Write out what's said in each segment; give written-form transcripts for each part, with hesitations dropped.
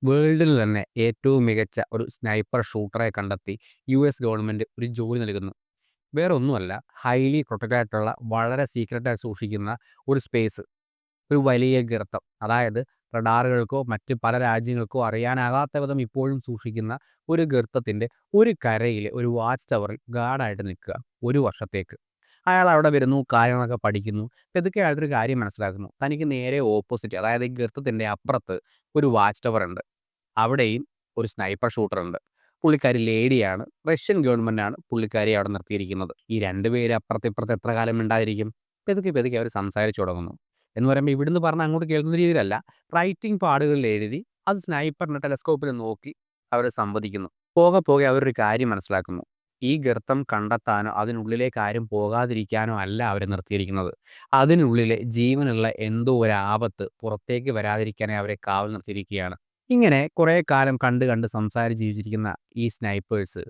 വേൾഡിൽ തന്നെ ഏറ്റവും മികച്ച ഒരു സ്നൈപ്പർ ഷൂട്ടറെ കണ്ടെത്തി യുഎസ് ഗവൺമെന്റ് ഒരു ജോലി നൽകുന്നു. വേറെ ഒന്നുമല്ല, ഹൈലി പ്രൊട്ടക്റ്റഡ് ആയിട്ടുള്ള വളരെ സീക്രട്ടായി സൂക്ഷിക്കുന്ന ഒരു സ്പേസ്, ഒരു വലിയ ഗർത്തം. അതായത് റഡാറുകൾക്കോ മറ്റ് പല രാജ്യങ്ങൾക്കോ അറിയാനാകാത്ത വിധം ഇപ്പോഴും സൂക്ഷിക്കുന്ന ഒരു ഗർത്തത്തിൻ്റെ ഒരു കരയിൽ ഒരു വാച്ച് ടവറിൽ ഗാർഡായിട്ട് നിൽക്കുക 1 വർഷത്തേക്ക്. അയാൾ അവിടെ വരുന്നു, കാര്യങ്ങളൊക്കെ പഠിക്കുന്നു. പതുക്കെ അയാളൊരു കാര്യം മനസ്സിലാക്കുന്നു. തനിക്ക് നേരെ ഓപ്പോസിറ്റ്, അതായത് ഈ ഗർത്തത്തിൻ്റെ അപ്പുറത്ത് ഒരു വാച്ച് ടവർ ഉണ്ട്. അവിടെയും ഒരു സ്നൈപ്പർ ഷൂട്ടർ ഉണ്ട്. പുള്ളിക്കാരി ലേഡിയാണ്. റഷ്യൻ ഗവൺമെന്റാണ് പുള്ളിക്കാരിയെ അവിടെ നിർത്തിയിരിക്കുന്നത്. ഈ 2 പേര് അപ്പുറത്ത് ഇപ്പുറത്ത് എത്ര കാലം മിണ്ടാതിരിക്കും? പതുക്കെ പതുക്കെ അവർ സംസാരിച്ചു തുടങ്ങുന്നു. എന്ന് പറയുമ്പോൾ ഇവിടുന്ന് പറഞ്ഞ് അങ്ങോട്ട് കേൾക്കുന്ന രീതിയിലല്ല, റൈറ്റിംഗ് പാടുകളിൽ എഴുതി അത് സ്നൈപ്പറിന്റെ ടെലസ്കോപ്പിൽ നോക്കി അവർ സംവദിക്കുന്നു. പോകെ പോകെ അവരൊരു കാര്യം മനസ്സിലാക്കുന്നു. ഈ ഗർത്തം കണ്ടെത്താനോ അതിനുള്ളിലേക്ക് ആരും പോകാതിരിക്കാനോ അല്ല അവരെ നിർത്തിയിരിക്കുന്നത്. അതിനുള്ളിലെ ജീവനുള്ള എന്തോ ഒരു ആപത്ത് പുറത്തേക്ക് വരാതിരിക്കാനായി അവരെ കാവൽ നിർത്തിയിരിക്കുകയാണ്. ഇങ്ങനെ കുറേ കാലം കണ്ട് കണ്ട് സംസാരിച്ച് ജീവിച്ചിരിക്കുന്ന ഈ സ്നൈപ്പേഴ്സ്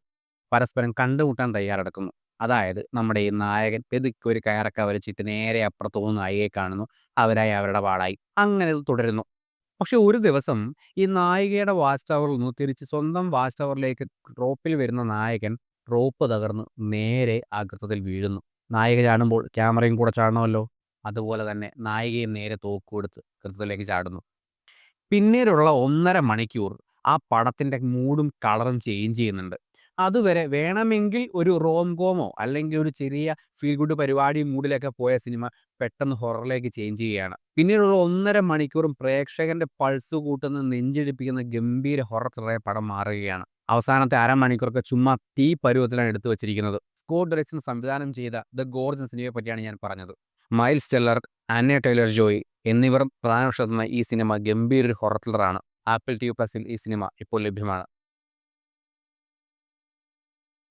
പരസ്പരം കണ്ടുമുട്ടാൻ തയ്യാറെടുക്കുന്നു. അതായത് നമ്മുടെ ഈ നായകൻ പതുക്കെ ഒരു കയറൊക്കെ വലിച്ചിട്ട് നേരെ അപ്പുറത്ത് പോകുന്ന നായികയെ കാണുന്നു. അവരായി അവരുടെ പാടായി. അങ്ങനെ ഇത് തുടരുന്നു. പക്ഷെ ഒരു ദിവസം ഈ നായികയുടെ വാച്ച് ടവറിൽ നിന്ന് തിരിച്ച് സ്വന്തം വാച്ച് ടവറിലേക്ക് ഡ്രോപ്പിൽ വരുന്ന നായകൻ റോപ്പ് തകർന്ന് നേരെ ആ ഗർത്തത്തിൽ വീഴുന്നു. നായിക ചാടുമ്പോൾ ക്യാമറയും കൂടെ ചാടണമല്ലോ. അതുപോലെ തന്നെ നായികയും നേരെ തോക്ക് കൊടുത്ത് ഗർത്തത്തിലേക്ക് ചാടുന്നു. പിന്നീടുള്ള 1.5 മണിക്കൂർ ആ പടത്തിൻ്റെ മൂഡും കളറും ചേഞ്ച് ചെയ്യുന്നുണ്ട്. അതുവരെ വേണമെങ്കിൽ ഒരു റോംകോമോ അല്ലെങ്കിൽ ഒരു ചെറിയ ഫീൽ ഗുഡ് പരിപാടി മൂഡിലൊക്കെ പോയ സിനിമ പെട്ടെന്ന് ഹൊററിലേക്ക് ചേഞ്ച് ചെയ്യുകയാണ്. പിന്നീടുള്ള 1.5 മണിക്കൂറും പ്രേക്ഷകന്റെ പൾസ് കൂട്ടുന്ന, നെഞ്ചിടിപ്പിക്കുന്ന ഗംഭീര ഹൊറർ ത്രില്ലറായി പടം മാറുകയാണ്. അവസാനത്തെ അരമണിക്കൂറൊക്കെ ചുമ്മാ തീ പരുവത്തിലാണ് എടുത്തു വച്ചിരിക്കുന്നത്. സ്കോട്ട് ഡെറിക്സൺ സംവിധാനം ചെയ്ത ദ ഗോർജ് എന്ന സിനിമയെ പറ്റിയാണ് ഞാൻ പറഞ്ഞത്. മൈൽസ് ടെല്ലർ, ആന്യ ടൈലർ ജോയ് എന്നിവർ പ്രധാന വേഷമെത്തുന്ന ഈ സിനിമ ഗംഭീര ഒരു ഹൊറർ ത്രില്ലറാണ്. ആപ്പിൾ TV+ൽ ഈ സിനിമ ഇപ്പോൾ ലഭ്യമാണ്.